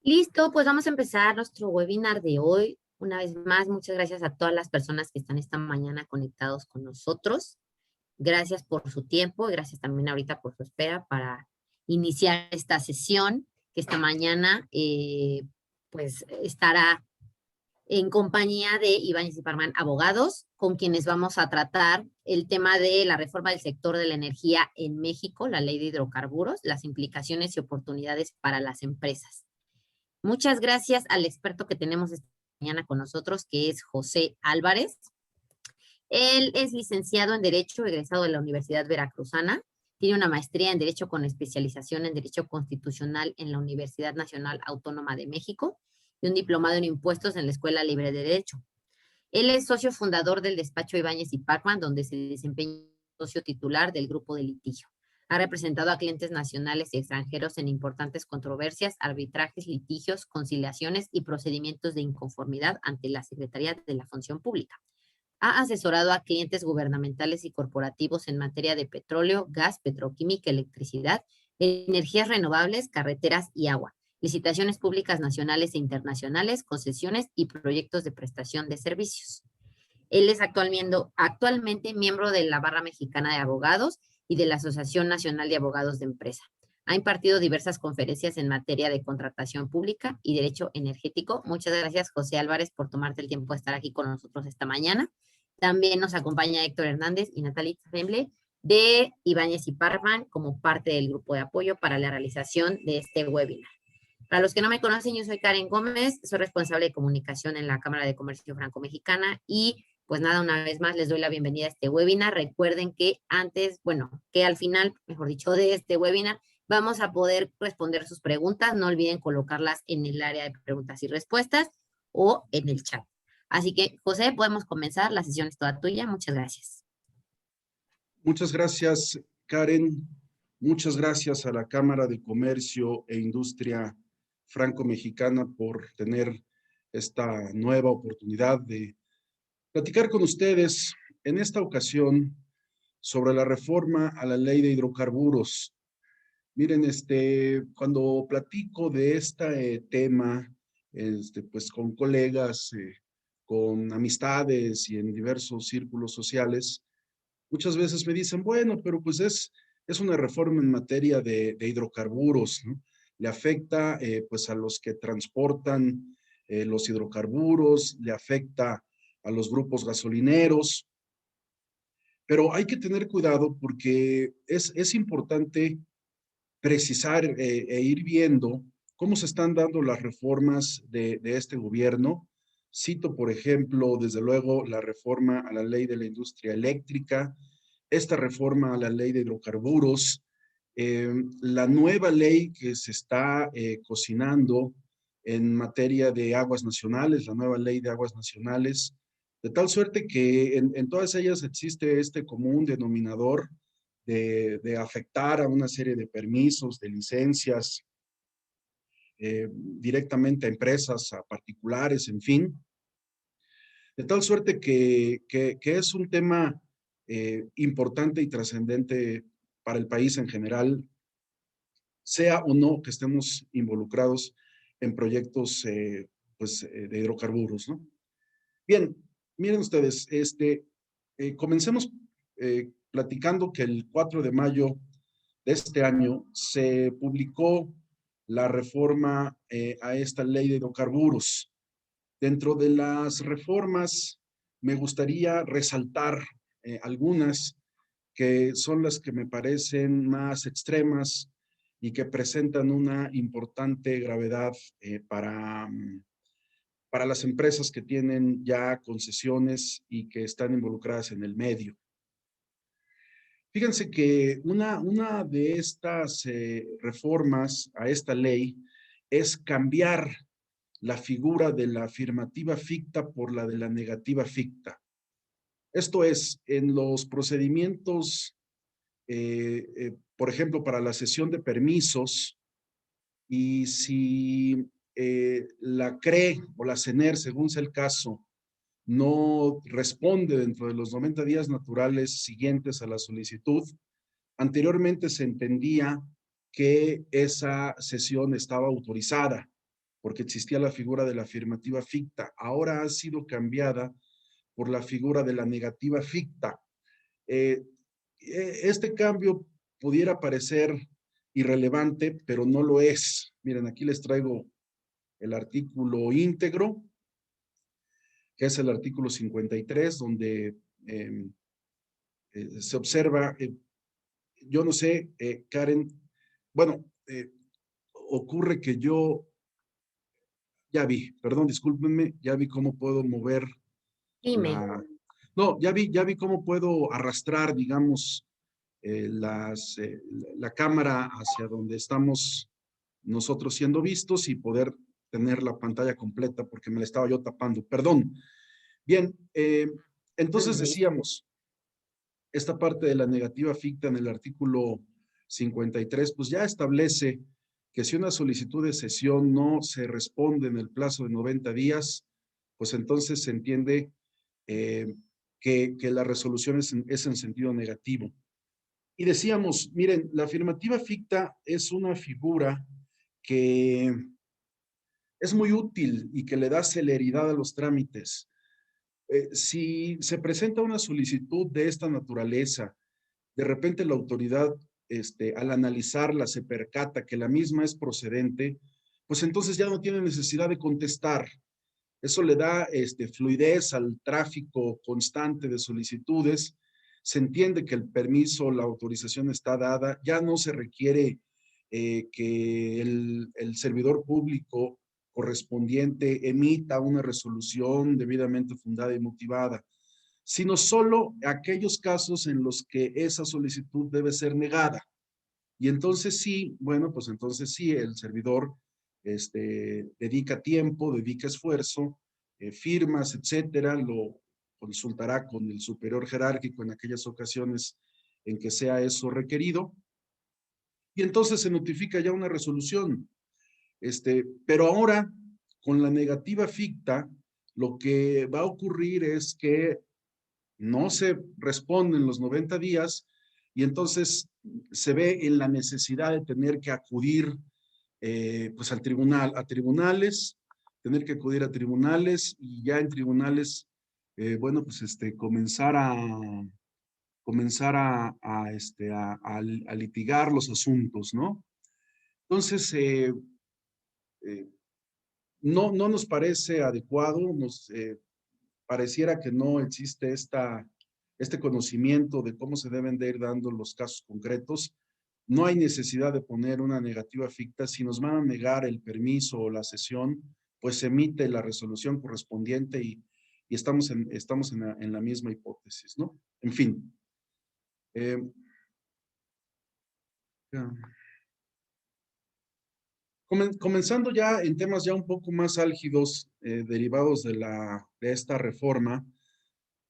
Listo, pues vamos a empezar nuestro webinar de hoy. Una vez más, muchas gracias a todas las personas que están esta mañana conectados con nosotros. Gracias por su tiempo y gracias también ahorita por su espera para iniciar esta sesión que esta mañana pues estará en compañía de Ibáñez y Parman Abogados, con quienes vamos a tratar el tema de la reforma del sector de la energía en México, la ley de hidrocarburos, las implicaciones y oportunidades para las empresas. Muchas gracias al experto que tenemos esta mañana con nosotros, que es José Álvarez. Él es licenciado en Derecho, egresado de la Universidad Veracruzana. Tiene una maestría en Derecho con especialización en Derecho Constitucional en la Universidad Nacional Autónoma de México y un diplomado en Impuestos en la Escuela Libre de Derecho. Él es socio fundador del despacho Ibáñez y Parkman, donde se desempeña socio titular del grupo de litigio. Ha representado a clientes nacionales y extranjeros en importantes controversias, arbitrajes, litigios, conciliaciones y procedimientos de inconformidad ante la Secretaría de la Función Pública. Ha asesorado a clientes gubernamentales y corporativos en materia de petróleo, gas, petroquímica, electricidad, energías renovables, carreteras y agua, licitaciones públicas nacionales e internacionales, concesiones y proyectos de prestación de servicios. Él es actualmente miembro de la Barra Mexicana de Abogados y de la Asociación Nacional de Abogados de Empresa. Ha impartido diversas conferencias en materia de contratación pública y derecho energético. Muchas gracias, José Álvarez, por tomarte el tiempo de estar aquí con nosotros esta mañana. También nos acompaña Héctor Hernández y Natalie Tremble de Ibáñez y Parman como parte del grupo de apoyo para la realización de este webinar. Para los que no me conocen, yo soy Karen Gómez, soy responsable de comunicación en la Cámara de Comercio Franco-Mexicana y pues nada, una vez más les doy la bienvenida a este webinar. Recuerden que que al final, mejor dicho, de este webinar, vamos a poder responder sus preguntas. No olviden colocarlas en el área de preguntas y respuestas o en el chat. Así que, José, podemos comenzar. La sesión es toda tuya. Muchas gracias. Muchas gracias, Karen. Muchas gracias a la Cámara de Comercio e Industria Franco-Mexicana por tener esta nueva oportunidad de platicar con ustedes en esta ocasión sobre la reforma a la ley de hidrocarburos. Miren, cuando platico de este tema, pues con colegas, con amistades y en diversos círculos sociales, muchas veces me dicen, bueno, pero pues es una reforma en materia de hidrocarburos, ¿no? Le afecta pues a los que transportan los hidrocarburos, le afecta a los grupos gasolineros, pero hay que tener cuidado porque es importante precisar e ir viendo cómo se están dando las reformas de este gobierno. Cito, por ejemplo, desde luego, la reforma a la ley de la industria eléctrica, esta reforma a la ley de hidrocarburos, la nueva ley que se está cocinando en materia de aguas nacionales, la nueva ley de aguas nacionales, de tal suerte que en todas ellas existe este común denominador de afectar a una serie de permisos, de licencias, directamente a empresas, a particulares, en fin. De tal suerte que es un tema importante y trascendente para el país en general, sea o no que estemos involucrados en proyectos de hidrocarburos, ¿no? Bien, miren ustedes, comencemos platicando que el 4 de mayo de este año se publicó la reforma a esta ley de hidrocarburos. Dentro de las reformas, me gustaría resaltar algunas que son las que me parecen más extremas y que presentan una importante gravedad para las empresas que tienen ya concesiones y que están involucradas en el medio. Fíjense que una de estas reformas a esta ley es cambiar la figura de la afirmativa ficta por la de la negativa ficta. Esto es, en los procedimientos, por ejemplo, para la cesión de permisos, y si la CRE o la CENER, según sea el caso, no responde dentro de los 90 días naturales siguientes a la solicitud, anteriormente se entendía que esa cesión estaba autorizada porque existía la figura de la afirmativa ficta. Ahora ha sido cambiada por la figura de la negativa ficta. Eh, este cambio pudiera parecer irrelevante, pero no lo es. Miren, aquí les traigo el artículo íntegro, que es el artículo 53, donde se observa, yo no sé, Karen, bueno, ocurre que yo ya vi, perdón, discúlpenme, ya vi cómo puedo mover Dime. la... No, ya vi cómo puedo arrastrar, digamos, la cámara hacia donde estamos nosotros siendo vistos y poder tener la pantalla completa porque me la estaba yo tapando. Perdón. Bien, entonces Ándale. decíamos, esta parte de la negativa ficta en el artículo 53, pues ya establece que si una solicitud de cesión no se responde en el plazo de 90 días, pues entonces se entiende eh, que la resolución es en sentido negativo. Y decíamos, miren, la afirmativa ficta es una figura que es muy útil y que le da celeridad a los trámites. Si se presenta una solicitud de esta naturaleza, de repente la autoridad, al analizarla, se percata que la misma es procedente, pues entonces ya no tiene necesidad de contestar. Eso le da fluidez al tráfico constante de solicitudes. Se entiende que el permiso, la autorización está dada. Ya no se requiere que el servidor público correspondiente emita una resolución debidamente fundada y motivada, sino solo aquellos casos en los que esa solicitud debe ser negada. Y entonces sí, bueno, pues entonces sí, el servidor dedica tiempo, dedica esfuerzo, firmas, etcétera, lo consultará con el superior jerárquico en aquellas ocasiones en que sea eso requerido, y entonces se notifica ya una resolución. Pero ahora, con la negativa ficta, lo que va a ocurrir es que no se responde en los 90 días y entonces se ve en la necesidad de tener que acudir pues al tribunal, a tribunales, tener que acudir a tribunales y ya en tribunales, bueno, pues comenzar a litigar los asuntos, ¿no? Entonces, eh, no nos parece adecuado, pareciera que no existe este conocimiento de cómo se deben de ir dando los casos concretos. No hay necesidad de poner una negativa ficta. Si nos van a negar el permiso o la sesión, pues se emite la resolución correspondiente y estamos en la misma hipótesis, ¿no? En fin. Eh, comenzando ya en temas ya un poco más álgidos derivados de esta reforma,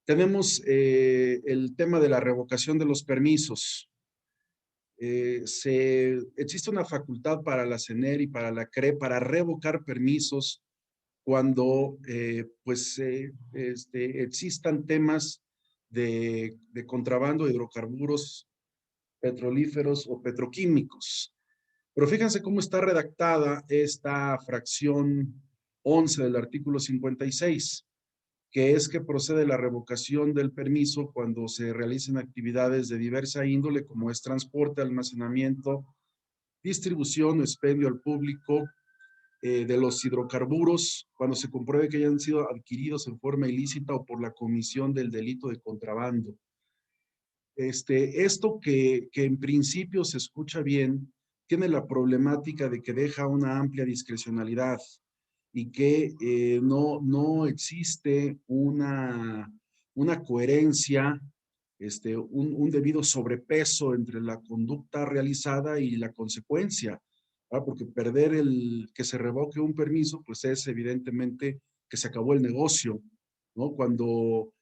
tenemos el tema de la revocación de los permisos. Existe una facultad para la CENER y para la CRE para revocar permisos cuando existan temas de contrabando de hidrocarburos petrolíferos o petroquímicos. Pero fíjense cómo está redactada esta fracción 11 del artículo 56, que es que procede la revocación del permiso cuando se realicen actividades de diversa índole, como es transporte, almacenamiento, distribución o expendio al público de los hidrocarburos, cuando se compruebe que hayan sido adquiridos en forma ilícita o por la comisión del delito de contrabando. Esto que en principio se escucha bien, tiene la problemática de que deja una amplia discrecionalidad y que no existe una coherencia, un debido sobrepeso entre la conducta realizada y la consecuencia, ¿verdad? Porque perder que se revoque un permiso, pues es evidentemente que se acabó el negocio, ¿no? Cuando,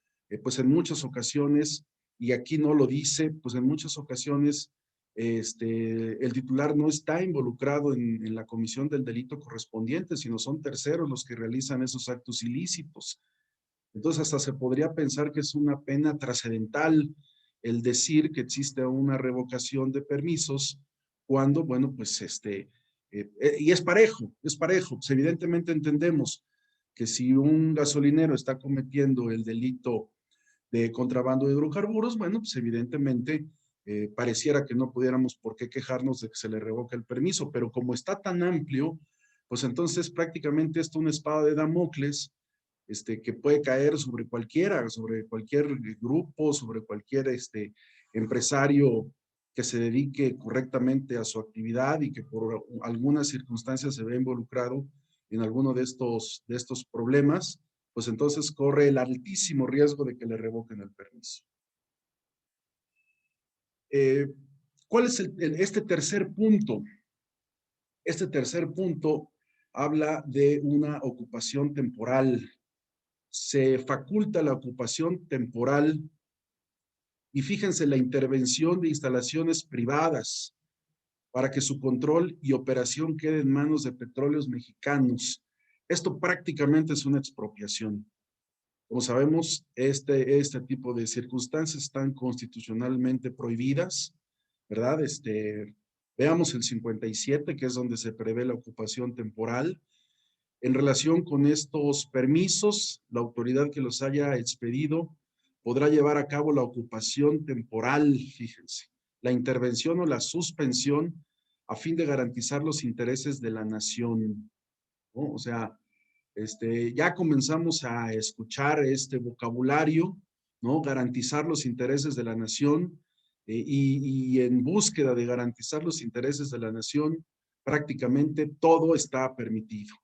pues en muchas ocasiones, y aquí no lo dice, pues en muchas ocasiones el titular no está involucrado en la comisión del delito correspondiente, sino son terceros los que realizan esos actos ilícitos. Entonces hasta se podría pensar que es una pena trascendental el decir que existe una revocación de permisos cuando, bueno, pues Y es parejo, es parejo. Pues evidentemente entendemos que si un gasolinero está cometiendo el delito de contrabando de hidrocarburos, bueno, pues evidentemente pareciera que no pudiéramos por qué quejarnos de que se le revoca el permiso, pero como está tan amplio, pues entonces prácticamente esto es una espada de Damocles que puede caer sobre cualquiera, sobre cualquier grupo, sobre cualquier empresario que se dedique correctamente a su actividad y que por algunas circunstancias se ve involucrado en alguno de estos problemas, pues entonces corre el altísimo riesgo de que le revoquen el permiso. ¿Cuál es este tercer punto? Este tercer punto habla de una ocupación temporal. Se faculta la ocupación temporal y fíjense la intervención de instalaciones privadas para que su control y operación quede en manos de Petróleos Mexicanos. Esto prácticamente es una expropiación. Como sabemos, este tipo de circunstancias están constitucionalmente prohibidas, ¿verdad? Veamos el 57, que es donde se prevé la ocupación temporal. En relación con estos permisos, la autoridad que los haya expedido podrá llevar a cabo la ocupación temporal, fíjense, la intervención o la suspensión a fin de garantizar los intereses de la nación, ¿no? O sea, ya comenzamos a escuchar este vocabulario, ¿no? Garantizar los intereses de la nación y en búsqueda de garantizar los intereses de la nación, prácticamente todo está permitido.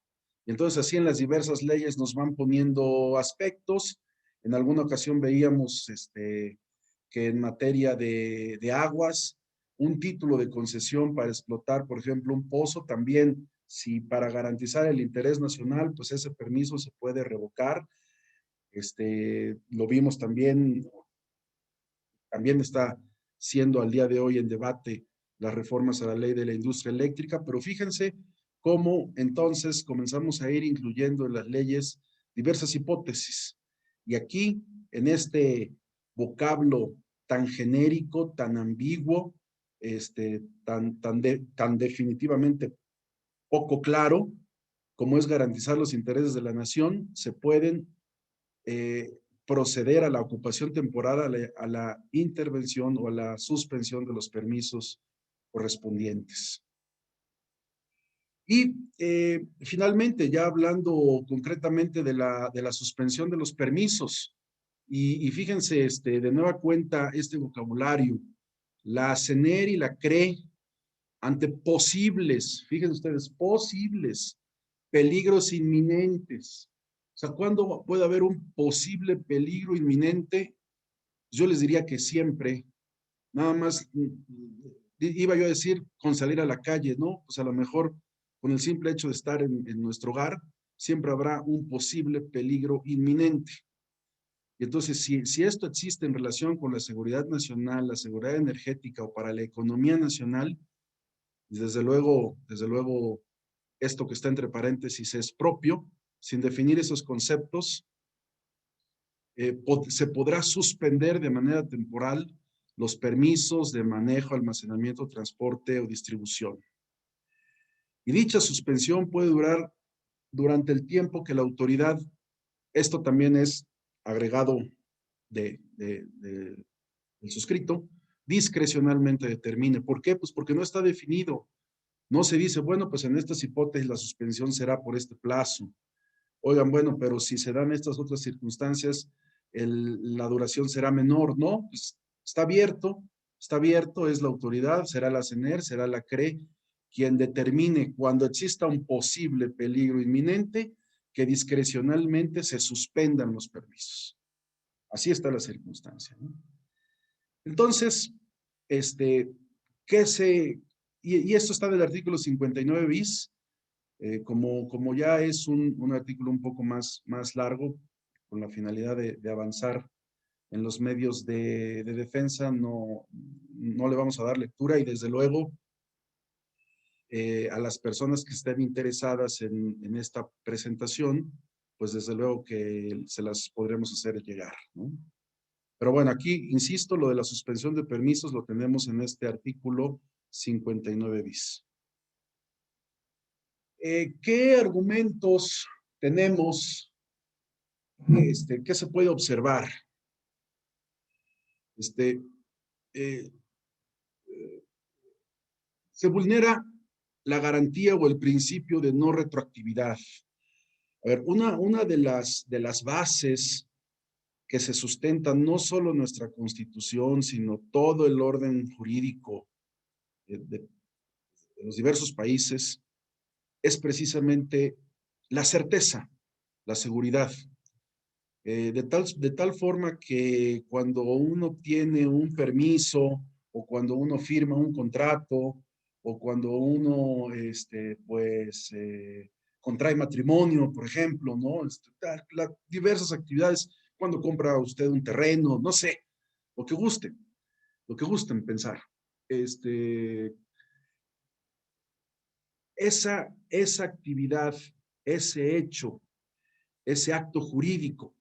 Y entonces así en las diversas leyes nos van poniendo aspectos. En alguna ocasión veíamos que en materia de aguas, un título de concesión para explotar, por ejemplo, un pozo, también si para garantizar el interés nacional, pues ese permiso se puede revocar. Lo vimos también está siendo al día de hoy en debate las reformas a la ley de la industria eléctrica, pero fíjense cómo entonces comenzamos a ir incluyendo en las leyes diversas hipótesis. Y aquí, en este vocablo tan genérico, tan ambiguo, tan definitivamente poco claro, como es garantizar los intereses de la nación, se pueden proceder a la ocupación temporal, a la intervención o a la suspensión de los permisos correspondientes. Y finalmente, ya hablando concretamente de la suspensión de los permisos, y fíjense, de nueva cuenta, este vocabulario, la CENER y la CRE, ante posibles, fíjense ustedes, posibles peligros inminentes. O sea, ¿cuándo puede haber un posible peligro inminente? Yo les diría que siempre, nada más, iba yo a decir, con salir a la calle, ¿no? Pues a lo mejor con el simple hecho de estar en nuestro hogar, siempre habrá un posible peligro inminente. Y entonces, si esto existe en relación con la seguridad nacional, la seguridad energética o para la economía nacional, desde luego, esto que está entre paréntesis es propio, sin definir esos conceptos, se podrá suspender de manera temporal los permisos de manejo, almacenamiento, transporte o distribución. Y dicha suspensión puede durar durante el tiempo que la autoridad, esto también es agregado del suscrito, discrecionalmente determine. ¿Por qué? Pues porque no está definido. No se dice, bueno, pues en estas hipótesis la suspensión será por este plazo. Oigan, bueno, pero si se dan estas otras circunstancias, la duración será menor, ¿no? Pues está abierto, es la autoridad, será la CENER, será la CRE, quien determine cuando exista un posible peligro inminente que discrecionalmente se suspendan los permisos. Así está la circunstancia, ¿no? Entonces, ¿qué se...? Y esto está del artículo 59 bis, como ya es un artículo un poco más largo, con la finalidad de avanzar en los medios de defensa, no le vamos a dar lectura y desde luego a las personas que estén interesadas en esta presentación, pues desde luego que se las podremos hacer llegar, ¿no? Pero bueno, aquí, insisto, lo de la suspensión de permisos lo tenemos en este artículo 59 bis. ¿Qué argumentos tenemos? ¿Qué se puede observar? Este, eh, se vulnera la garantía o el principio de no retroactividad. A ver, una de las bases que se sustentan no solo nuestra Constitución, sino todo el orden jurídico de los diversos países, es precisamente la certeza, la seguridad. De tal forma que cuando uno tiene un permiso o cuando uno firma un contrato o cuando uno, contrae matrimonio, por ejemplo, ¿no? Diversas actividades, cuando compra usted un terreno, no sé, lo que guste, lo que gusten pensar. Este, esa actividad, ese hecho, ese acto jurídico,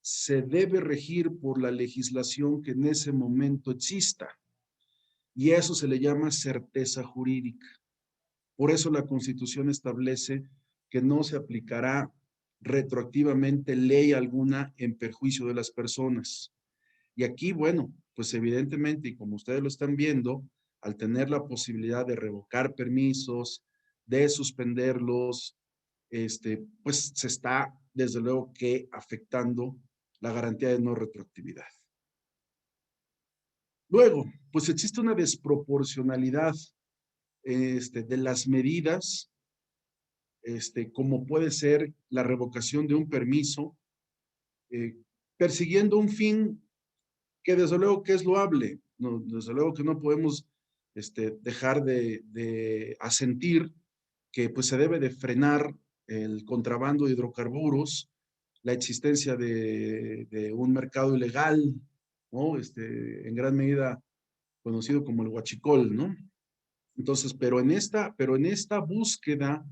se debe regir por la legislación que en ese momento exista. Y eso se le llama certeza jurídica. Por eso la Constitución establece que no se aplicará retroactivamente ley alguna en perjuicio de las personas. Y aquí, bueno, pues evidentemente, y como ustedes lo están viendo, al tener la posibilidad de revocar permisos, de suspenderlos, pues se está, desde luego, que afectando la garantía de no retroactividad. Luego, pues existe una desproporcionalidad de las medidas, como puede ser la revocación de un permiso, eh, persiguiendo un fin que desde luego que es loable. No, desde luego que no podemos dejar de asentir que pues se debe de frenar el contrabando de hidrocarburos, la existencia de un mercado ilegal, ¿no? En gran medida conocido como el huachicol, ¿no? Entonces, pero en esta búsqueda,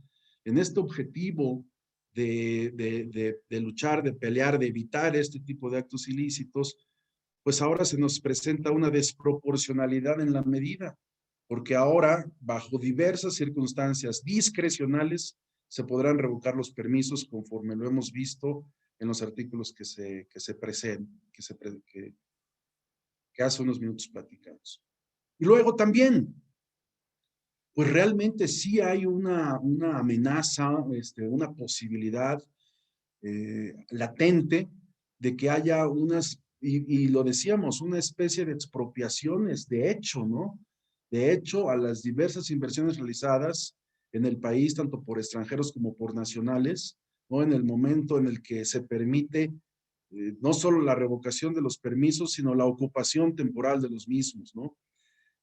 en este objetivo de luchar, de pelear, de evitar este tipo de actos ilícitos, pues ahora se nos presenta una desproporcionalidad en la medida, porque ahora, bajo diversas circunstancias discrecionales, se podrán revocar los permisos conforme lo hemos visto en los artículos que se preceden, que hace unos minutos platicamos. Y luego también, pues realmente sí hay una amenaza, una posibilidad latente de que haya y lo decíamos, una especie de expropiaciones de hecho, ¿no? De hecho, a las diversas inversiones realizadas en el país, tanto por extranjeros como por nacionales, ¿no? En el momento en el que se permite no solo la revocación de los permisos, sino la ocupación temporal de los mismos, ¿no?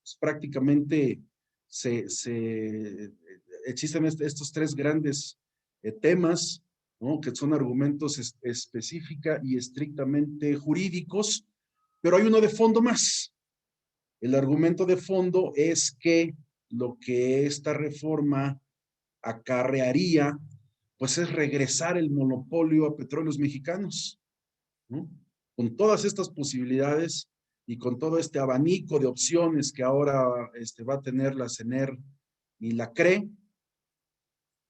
Pues prácticamente existen estos tres grandes temas, ¿no? Que son argumentos específica y estrictamente jurídicos, pero hay uno de fondo más. El argumento de fondo es que lo que esta reforma acarrearía, pues es regresar el monopolio a petróleos mexicanos, ¿no? Con todas estas posibilidades y con todo este abanico de opciones que ahora va a tener la CENER y la CRE,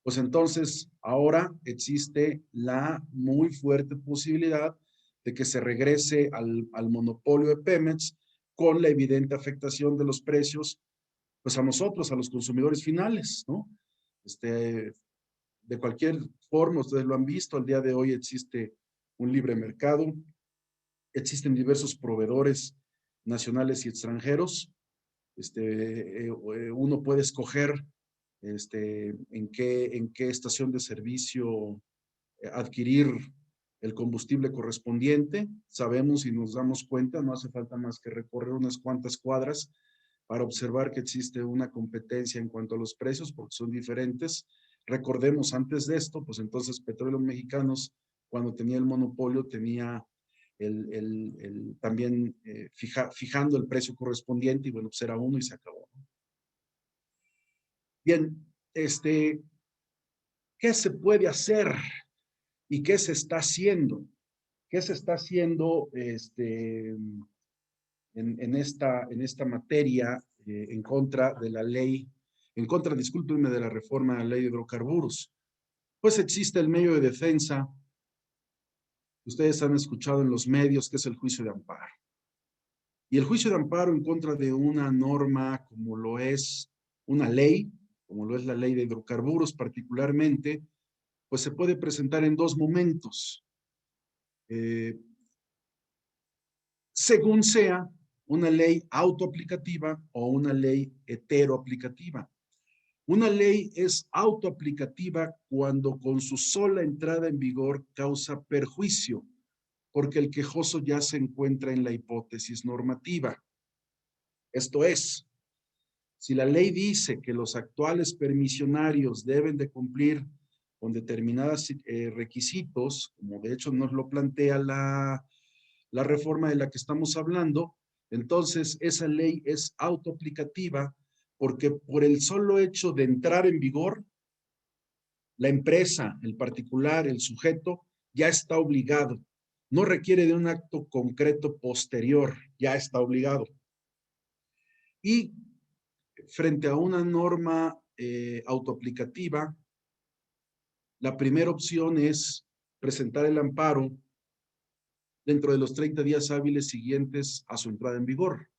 pues entonces ahora existe la muy fuerte posibilidad de que se regrese al monopolio de Pemex con la evidente afectación de los precios, pues a nosotros, a los consumidores finales, ¿no? De cualquier forma, ustedes lo han visto, al día de hoy existe un libre mercado, existen diversos proveedores nacionales y extranjeros. Uno puede escoger en qué estación de servicio adquirir el combustible correspondiente. Sabemos y nos damos cuenta, no hace falta más que recorrer unas cuantas cuadras para observar que existe una competencia en cuanto a los precios, porque son diferentes. Recordemos, antes de esto, pues entonces Petróleos Mexicanos, cuando tenía el monopolio, tenía también fijando el precio correspondiente y bueno, pues era uno y se acabó. Bien, ¿qué se puede hacer y qué se está haciendo? ¿Qué se está haciendo en esta materia en contra de la ley, en contra, discúlpenme, de la reforma a la ley de hidrocarburos. Pues existe el medio de defensa, ustedes han escuchado en los medios, que es el juicio de amparo. Y el juicio de amparo en contra de una norma como lo es una ley, como lo es la ley de hidrocarburos particularmente, pues se puede presentar en dos momentos. Según sea una ley autoaplicativa o una ley heteroaplicativa. Una ley es autoaplicativa cuando con su sola entrada en vigor causa perjuicio, porque el quejoso ya se encuentra en la hipótesis normativa. Esto es, si la ley dice que los actuales permisionarios deben de cumplir con determinados requisitos, como de hecho nos lo plantea la reforma de la que estamos hablando, entonces esa ley es autoaplicativa porque por el solo hecho de entrar en vigor, la empresa, el particular, el sujeto, ya está obligado. No requiere de un acto concreto posterior, ya está obligado. Y frente a una norma autoaplicativa, la primera opción es presentar el amparo dentro de los 30 días hábiles siguientes a su entrada en vigor.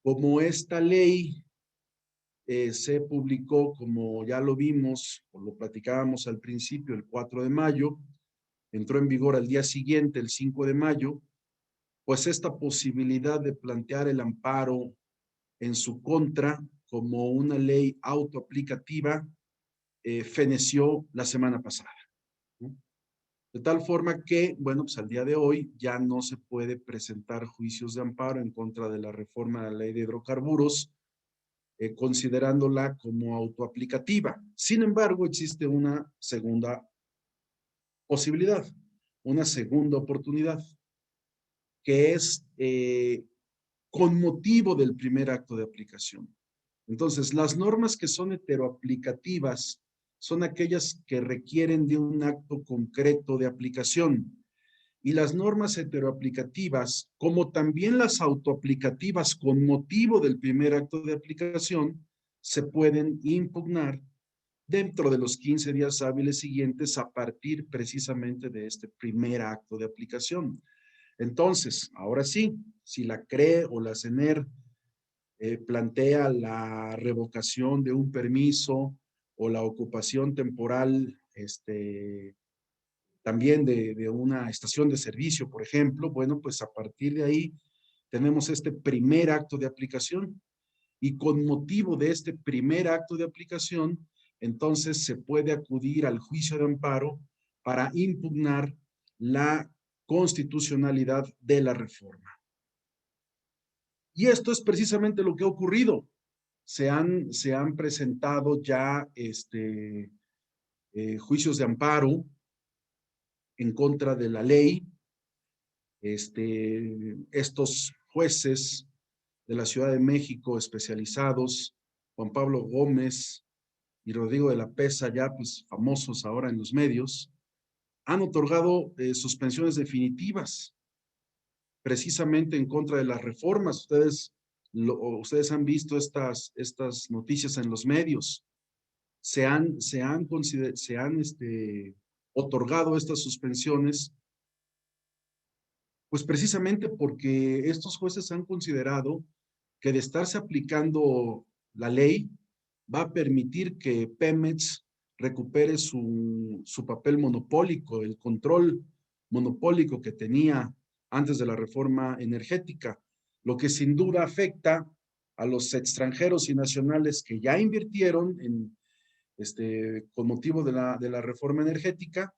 Como esta ley se publicó, como ya lo vimos, o lo platicábamos al principio, el 4 de mayo, entró en vigor al día siguiente, el 5 de mayo, pues esta posibilidad de plantear el amparo en su contra como una ley autoaplicativa feneció la semana pasada, ¿no? De tal forma que, bueno, pues al día de hoy ya no se puede presentar juicios de amparo en contra de la reforma de la ley de hidrocarburos, considerándola como autoaplicativa. Sin embargo, existe una segunda posibilidad, una segunda oportunidad, que es con motivo del primer acto de aplicación. Entonces, las normas que son heteroaplicativas son aquellas que requieren de un acto concreto de aplicación. Y las normas heteroaplicativas, como también las autoaplicativas con motivo del primer acto de aplicación, se pueden impugnar dentro de los 15 días hábiles siguientes a partir precisamente de este primer acto de aplicación. Entonces, ahora sí, si la CRE o la CENER plantea la revocación de un permiso o la ocupación temporal también de una estación de servicio, por ejemplo, bueno, pues a partir de ahí tenemos este primer acto de aplicación y con motivo de este primer acto de aplicación, entonces se puede acudir al juicio de amparo para impugnar la constitucionalidad de la reforma. Y esto es precisamente lo que ha ocurrido. Se han presentado ya juicios de amparo en contra de la ley. Estos jueces de la Ciudad de México especializados, Juan Pablo Gómez y Rodrigo de la Pesa, ya pues famosos ahora en los medios, han otorgado suspensiones definitivas precisamente en contra de las reformas. Ustedes han visto estas noticias en los medios. Se han otorgado estas suspensiones, pues precisamente porque estos jueces han considerado que de estarse aplicando la ley va a permitir que Pemex recupere su papel monopólico, el control monopólico que tenía antes de la reforma energética, lo que sin duda afecta a los extranjeros y nacionales que ya invirtieron con motivo de la reforma energética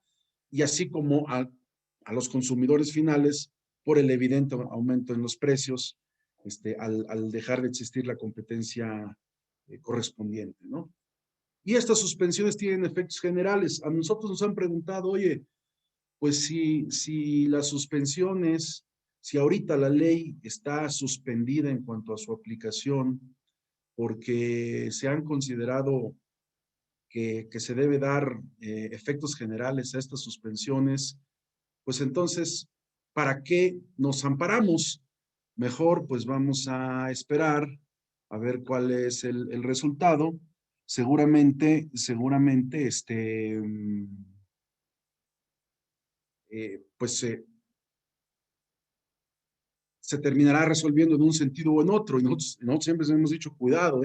y así como a los consumidores finales por el evidente aumento en los precios al dejar de existir la competencia correspondiente, ¿no? Y estas suspensiones tienen efectos generales. A nosotros nos han preguntado, oye, pues si las suspensiones, si ahorita la ley está suspendida en cuanto a su aplicación, porque se han considerado que se debe dar efectos generales a estas suspensiones, pues entonces, ¿para qué nos amparamos? Mejor pues vamos a esperar a ver cuál es el resultado. Seguramente, pues se terminará resolviendo en un sentido o en otro. Y nosotros siempre hemos dicho, cuidado,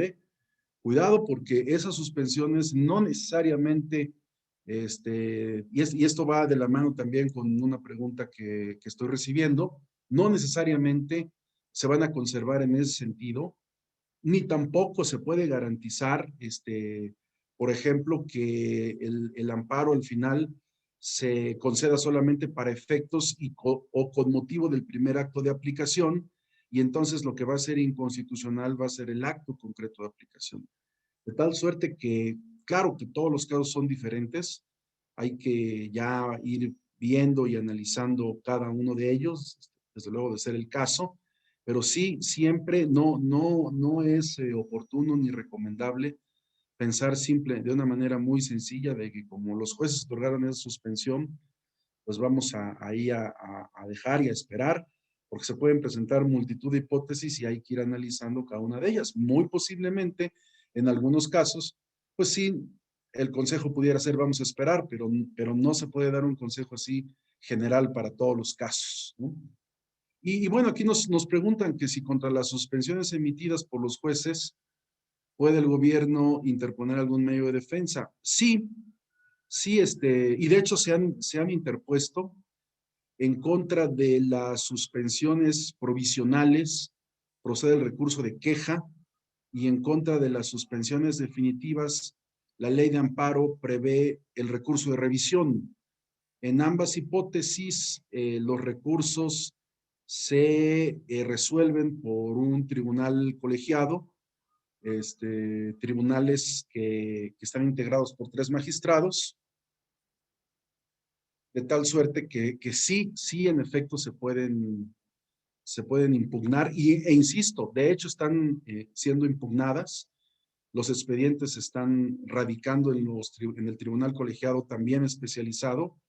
cuidado porque esas suspensiones no necesariamente, y esto va de la mano también con una pregunta que estoy recibiendo, no necesariamente se van a conservar en ese sentido, ni tampoco se puede garantizar, por ejemplo, que el amparo al final se conceda solamente para efectos o con motivo del primer acto de aplicación, y entonces lo que va a ser inconstitucional va a ser el acto concreto de aplicación. De tal suerte que, claro que todos los casos son diferentes, hay que ya ir viendo y analizando cada uno de ellos, desde luego de ser el caso, pero sí, siempre no es oportuno ni recomendable pensar de una manera muy sencilla de que como los jueces otorgaron esa suspensión, pues vamos ahí a dejar y a esperar, porque se pueden presentar multitud de hipótesis y hay que ir analizando cada una de ellas. Muy posiblemente, en algunos casos, pues sí, el consejo pudiera ser vamos a esperar, pero no se puede dar un consejo así general para todos los casos, ¿no? Y bueno, aquí nos preguntan que si contra las suspensiones emitidas por los jueces, ¿puede el gobierno interponer algún medio de defensa? Sí, sí, y de hecho se han interpuesto en contra de las suspensiones provisionales, procede el recurso de queja, y en contra de las suspensiones definitivas, la ley de amparo prevé el recurso de revisión. En ambas hipótesis, los recursos se resuelven por un tribunal colegiado, tribunales que están integrados por 3 magistrados, de tal suerte que sí, en efecto se pueden impugnar e insisto, de hecho están siendo impugnadas. Los expedientes se están radicando en el tribunal colegiado también especializado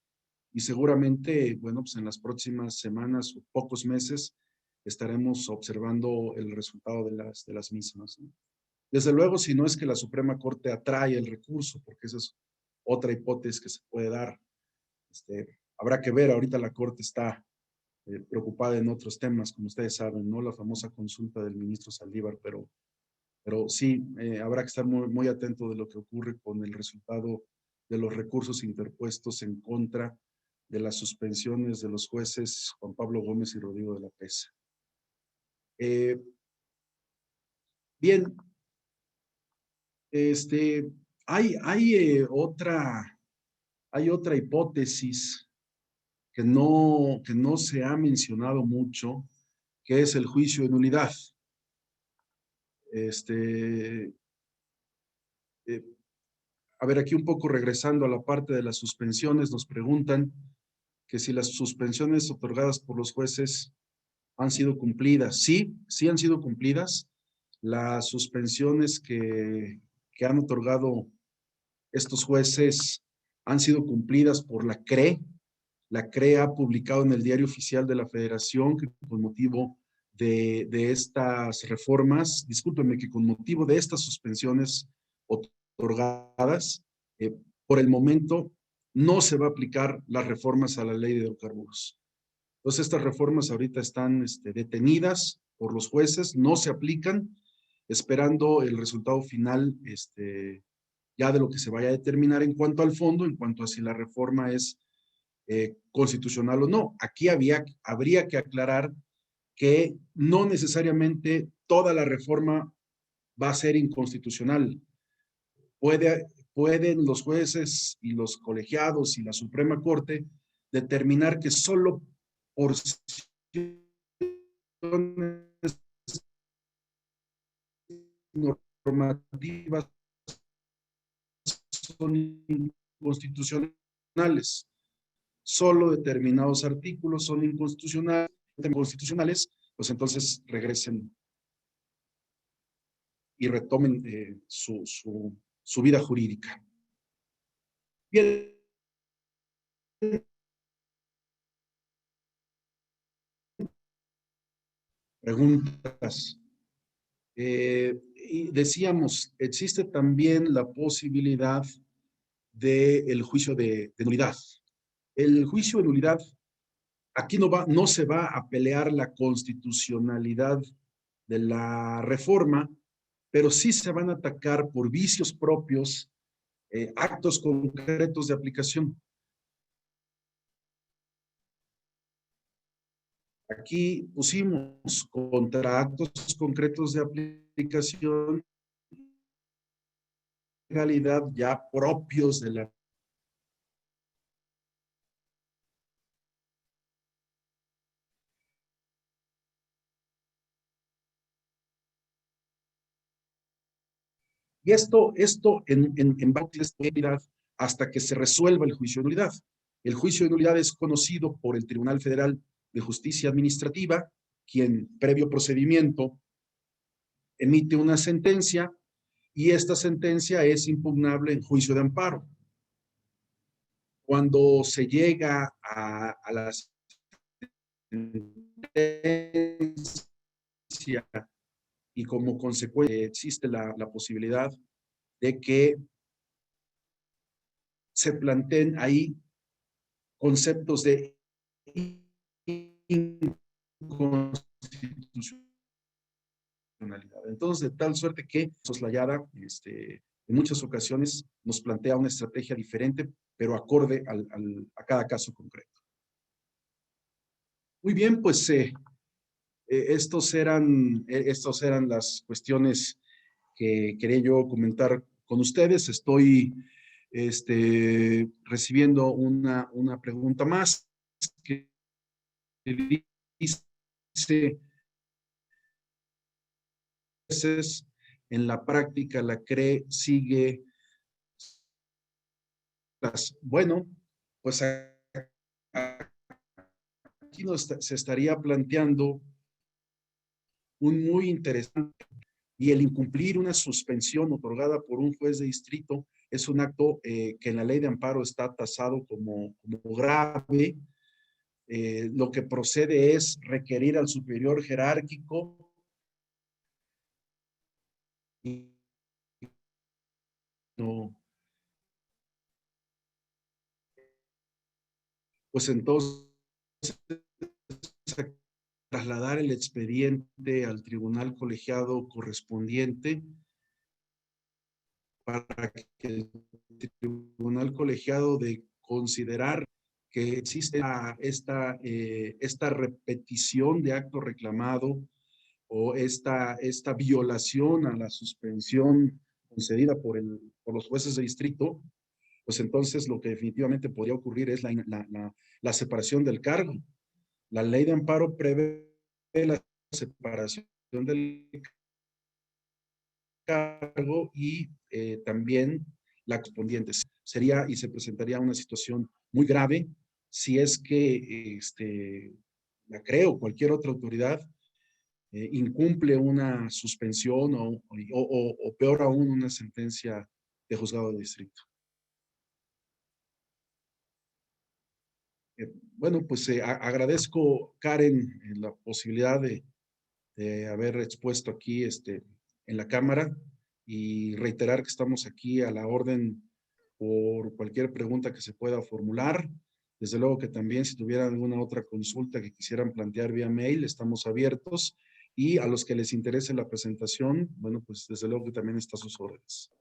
y seguramente, bueno, pues en las próximas semanas o pocos meses estaremos observando el resultado de las mismas, ¿no? Desde luego, si no es que la Suprema Corte atrae el recurso, porque esa es otra hipótesis que se puede dar. Habrá que ver, ahorita la Corte está preocupada en otros temas, como ustedes saben, ¿no? La famosa consulta del ministro Saldívar, pero sí, habrá que estar muy, muy atento de lo que ocurre con el resultado de los recursos interpuestos en contra de las suspensiones de los jueces Juan Pablo Gómez y Rodrigo de la Pesa. Bien, este, hay otra hipótesis que no se ha mencionado mucho, que es el juicio de nulidad. Este, eh, a ver, aquí un poco regresando a la parte de las suspensiones, nos preguntan que si las suspensiones otorgadas por los jueces han sido cumplidas. Sí, sí han sido cumplidas. Las suspensiones que han otorgado estos jueces han sido cumplidas por la CRE. La CRE ha publicado en el Diario Oficial de la Federación que con motivo de estas reformas, discúlpenme, que con motivo de estas suspensiones otorgadas, eh, por el momento no se va a aplicar las reformas a la ley de hidrocarburos. Entonces, estas reformas ahorita están detenidas por los jueces, no se aplican, esperando el resultado final ya de lo que se vaya a determinar en cuanto al fondo, en cuanto a si la reforma es constitucional o no. Aquí habría que aclarar que no necesariamente toda la reforma va a ser inconstitucional. Pueden los jueces y los colegiados y la Suprema Corte determinar que solo porciones normativas son inconstitucionales. Solo determinados artículos son inconstitucionales, pues entonces regresen y retomen su vida jurídica. Bien. Preguntas. y decíamos, existe también la posibilidad del juicio de nulidad. El juicio de nulidad, aquí no se va a pelear la constitucionalidad de la reforma, pero sí se van a atacar por vicios propios, actos concretos de aplicación. Aquí pusimos contra actos concretos de aplicación, realidad ya propios de la. Y esto en realidad hasta que se resuelva el juicio de nulidad. El juicio de nulidad es conocido por el Tribunal Federal de Justicia Administrativa, quien previo procedimiento emite una sentencia y esta sentencia es impugnable en juicio de amparo. Cuando se llega a la sentencia y como consecuencia existe la posibilidad de que se planteen ahí conceptos de inconstitucionalidad. Entonces, de tal suerte que soslayada, en muchas ocasiones nos plantea una estrategia diferente, pero acorde a cada caso concreto. Muy bien, pues estos eran las cuestiones que quería yo comentar con ustedes. Estoy recibiendo una pregunta más que dice, en la práctica la CRE sigue bueno, pues aquí se estaría planteando un muy interesante, y el incumplir una suspensión otorgada por un juez de distrito es un acto que en la ley de amparo está tasado como grave. Lo que procede es requerir al superior jerárquico y no, pues entonces trasladar el expediente al tribunal colegiado correspondiente para que el tribunal colegiado de considerar que existe esta repetición de acto reclamado o esta violación a la suspensión concedida por los jueces de distrito, pues entonces lo que definitivamente podría ocurrir es la separación del cargo. La ley de amparo prevé la separación del cargo y también la correspondiente. Sería y se presentaría una situación muy grave si es que la CRE o cualquier otra autoridad incumple una suspensión o peor aún una sentencia de juzgado de distrito. Bueno, pues agradezco, Karen, la posibilidad de haber expuesto aquí en la Cámara y reiterar que estamos aquí a la orden por cualquier pregunta que se pueda formular. Desde luego que también si tuvieran alguna otra consulta que quisieran plantear vía mail, estamos abiertos, y a los que les interese la presentación, bueno, pues desde luego que también está a sus órdenes.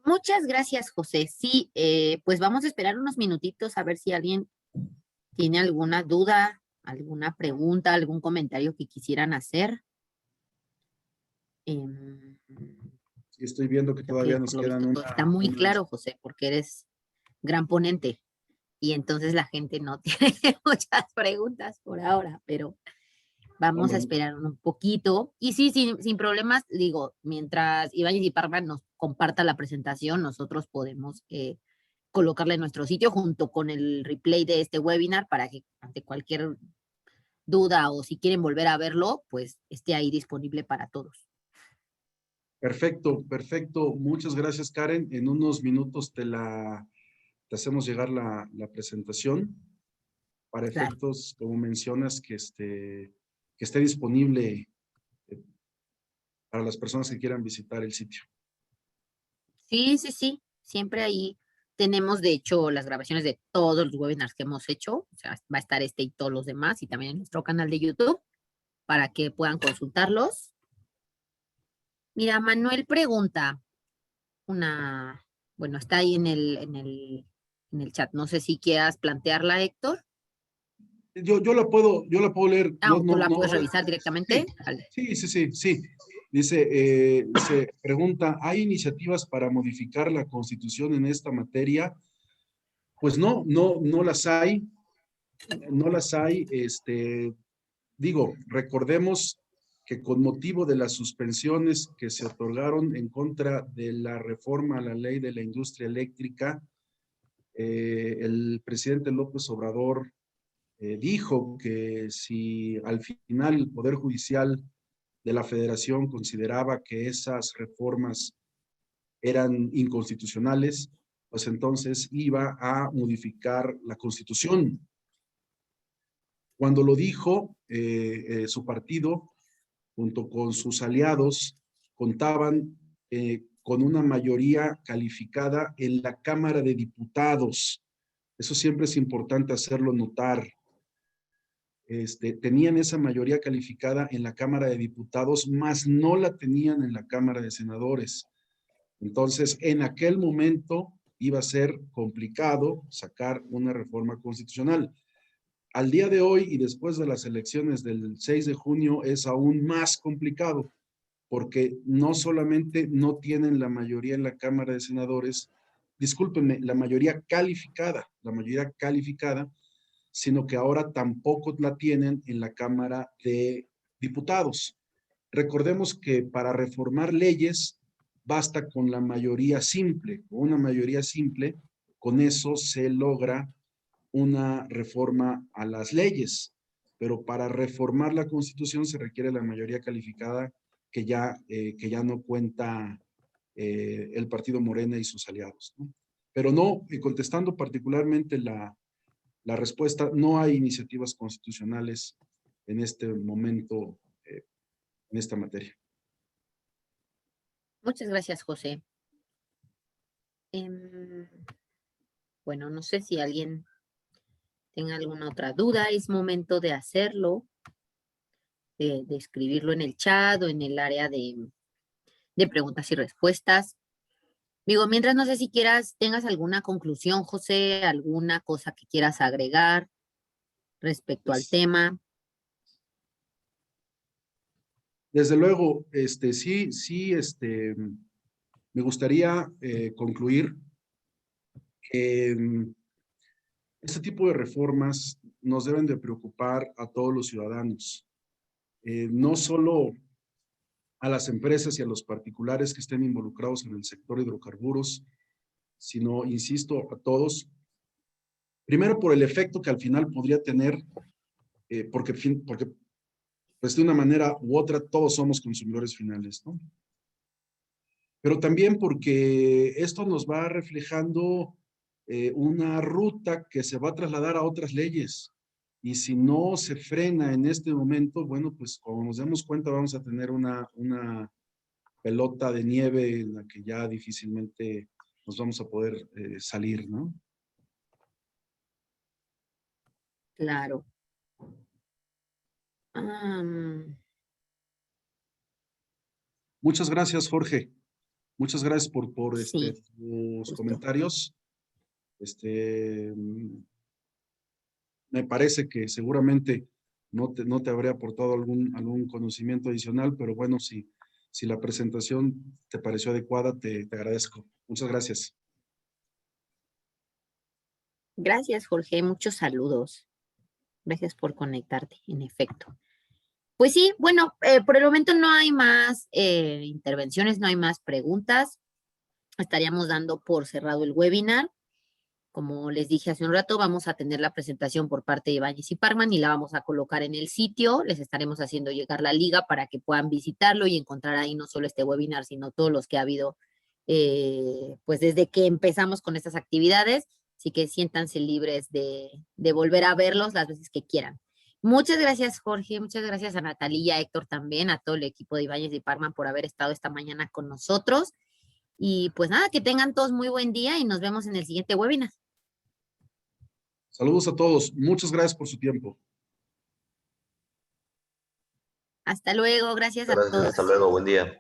Muchas gracias, José. Sí, pues vamos a esperar unos minutitos a ver si alguien tiene alguna duda, alguna pregunta, algún comentario que quisieran hacer. Sí, estoy viendo que Creo que todavía nos por lo quedan visto todo está muy claro, José, porque eres gran ponente y entonces la gente no tiene muchas preguntas por ahora, pero vamos a esperar un poquito. Y sí, sin problemas, digo, mientras Ibáñez y Parma nos comparta la presentación, nosotros podemos colocarla en nuestro sitio junto con el replay de este webinar para que ante cualquier duda o si quieren volver a verlo, pues esté ahí disponible para todos. Perfecto, perfecto. Muchas gracias, Karen. En unos minutos te hacemos llegar la presentación para efectos, como mencionas, que esté disponible para las personas que quieran visitar el sitio. Sí, sí, sí. Siempre ahí tenemos, de hecho, las grabaciones de todos los webinars que hemos hecho. O sea, va a estar este y todos los demás, y también en nuestro canal de YouTube para que puedan consultarlos. Mira, Manuel pregunta bueno, está ahí en el chat. No sé si quieras plantearla, Héctor. Yo la puedo leer. Ah, No, o tú no, la no. puedes revisar Sí, directamente. Vale. sí. Dice, se pregunta, ¿hay iniciativas para modificar la Constitución en esta materia? Pues no las hay, no las hay. Digo, recordemos que con motivo de las suspensiones que se otorgaron en contra de la reforma a la ley de la industria eléctrica, el presidente López Obrador dijo que si al final el Poder Judicial de la Federación consideraba que esas reformas eran inconstitucionales, pues entonces iba a modificar la Constitución. Cuando lo dijo, su partido, junto con sus aliados, contaban con una mayoría calificada en la Cámara de Diputados. Eso siempre es importante hacerlo notar. Tenían esa mayoría calificada en la Cámara de Diputados, más no la tenían en la Cámara de Senadores. Entonces, en aquel momento iba a ser complicado sacar una reforma constitucional. Al día de hoy y después de las elecciones del 6 de junio es aún más complicado, porque no solamente no tienen la mayoría en la Cámara de Senadores, discúlpenme, la mayoría calificada, sino que ahora tampoco la tienen en la Cámara de Diputados. Recordemos que para reformar leyes basta con la mayoría simple, con una mayoría simple, con eso se logra una reforma a las leyes, pero para reformar la Constitución se requiere la mayoría calificada que ya no cuenta el partido Morena y sus aliados, ¿no? Pero no, contestando particularmente la respuesta, no hay iniciativas constitucionales en este momento en esta materia. Muchas gracias, José. Bueno, no sé si alguien tenga alguna otra duda. Es momento de hacerlo, de escribirlo en el chat o en el área de preguntas y respuestas. Digo, mientras no sé si tengas alguna conclusión, José, alguna cosa que quieras agregar respecto al tema. Desde luego, me gustaría concluir que este tipo de reformas nos deben de preocupar a todos los ciudadanos, no solo a las empresas y a los particulares que estén involucrados en el sector hidrocarburos, sino, insisto, a todos. Primero por el efecto que al final podría tener, porque pues de una manera u otra todos somos consumidores finales, ¿no? Pero también porque esto nos va reflejando una ruta que se va a trasladar a otras leyes. Y si no se frena en este momento, bueno, pues como nos demos cuenta vamos a tener una pelota de nieve en la que ya difícilmente nos vamos a poder salir, ¿no? Claro. Am, Muchas gracias, Jorge. Muchas gracias por sí, tus justo. comentarios. Me parece que seguramente no te habré aportado algún conocimiento adicional, pero bueno, si la presentación te pareció adecuada, te agradezco. Muchas gracias. Gracias, Jorge. Muchos saludos. Gracias por conectarte, en efecto. Pues sí, bueno, por el momento no hay más intervenciones, no hay más preguntas. Estaríamos dando por cerrado el webinar. Como les dije hace un rato, vamos a tener la presentación por parte de Ibáñez y Parkman y la vamos a colocar en el sitio. Les estaremos haciendo llegar la liga para que puedan visitarlo y encontrar ahí no solo este webinar, sino todos los que ha habido, pues desde que empezamos con estas actividades. Así que siéntanse libres de volver a verlos las veces que quieran. Muchas gracias, Jorge. Muchas gracias a Natalia, a Héctor también, a todo el equipo de Ibáñez y Parman por haber estado esta mañana con nosotros. Y pues nada, que tengan todos muy buen día y nos vemos en el siguiente webinar. Saludos a todos. Muchas gracias por su tiempo. Hasta luego. Gracias a Gracias, todos. hasta luego, buen día.